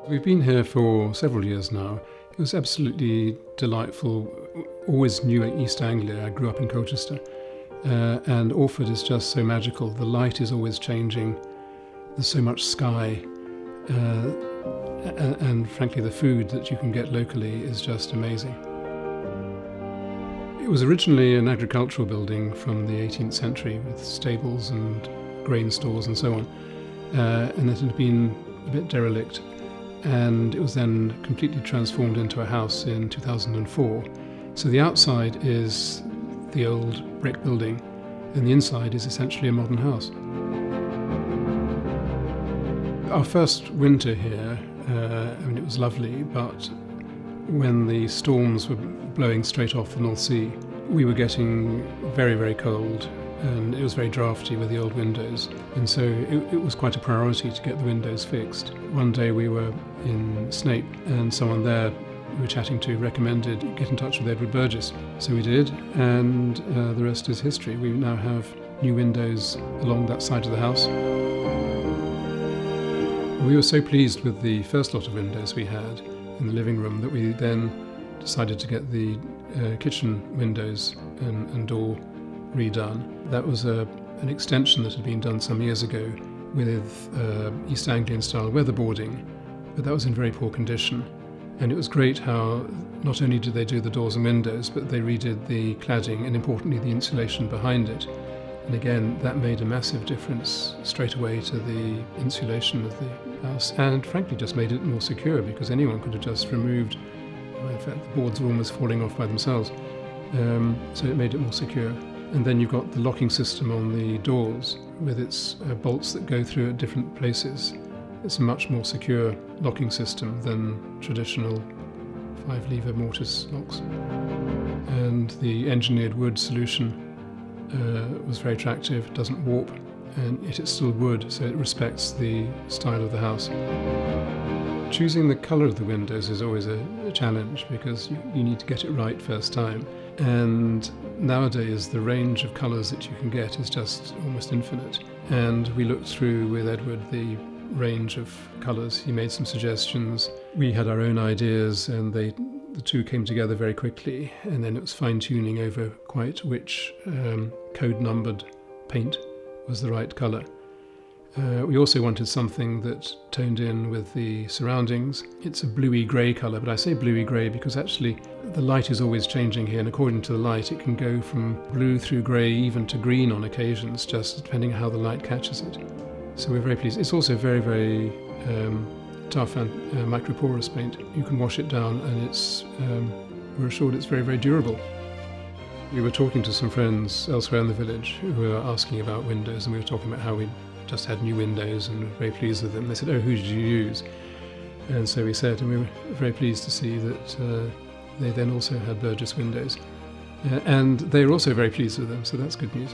We've been here for several years now. It was absolutely delightful. Always knew East Anglia. I grew up in Colchester. And Orford is just so magical. The light is always changing. There's so much sky. And frankly, the food that you can get locally is just amazing. It was originally an agricultural building from the 18th century with stables and grain stores and so on. And it had been a bit derelict. And it was then completely transformed into a house in 2004. So the outside is the old brick building, and the inside is essentially a modern house. Our first winter here, it was lovely, but when the storms were blowing straight off the North Sea, we were getting very, very cold, and it was very drafty with the old windows, and so it was quite a priority to get the windows fixed. One day we were in Snape, and someone there we were chatting to recommended get in touch with Edward Burgess. So we did, and the rest is history. We now have new windows along that side of the house. We were so pleased with the first lot of windows we had in the living room that we then decided to get the kitchen windows and door redone. That was an extension that had been done some years ago with East Anglian style weatherboarding, but that was in very poor condition. And it was great how not only did they do the doors and windows, but they redid the cladding and importantly the insulation behind it. And again, that made a massive difference straight away to the insulation of the house, and frankly just made it more secure because anyone could have just removed, in fact the boards were almost falling off by themselves, so it made it more secure. And then you've got the locking system on the doors with its bolts that go through at different places. It's a much more secure locking system than traditional 5-lever mortise locks. And the engineered wood solution was very attractive, doesn't warp, and yet it's still wood, so it respects the style of the house. Choosing the colour of the windows is always a challenge because you need to get it right first time. And nowadays the range of colours that you can get is just almost infinite. And we looked through with Edward the range of colours. He made some suggestions. We had our own ideas, and the two came together very quickly, and then it was fine-tuning over quite which code-numbered paint was the right colour. We also wanted something that toned in with the surroundings. It's a bluey-grey colour, but I say bluey-grey because actually the light is always changing here, and according to the light it can go from blue through grey even to green on occasions, just depending on how the light catches it. So we're very pleased. It's also very, very tough and microporous paint. You can wash it down, and we're assured it's very, very durable. We were talking to some friends elsewhere in the village who were asking about windows, and we were talking about how we just had new windows and were very pleased with them. They said, "Oh, who did you use?" And so we said, and we were very pleased to see that they then also had Burgess windows. And they were also very pleased with them, so that's good news.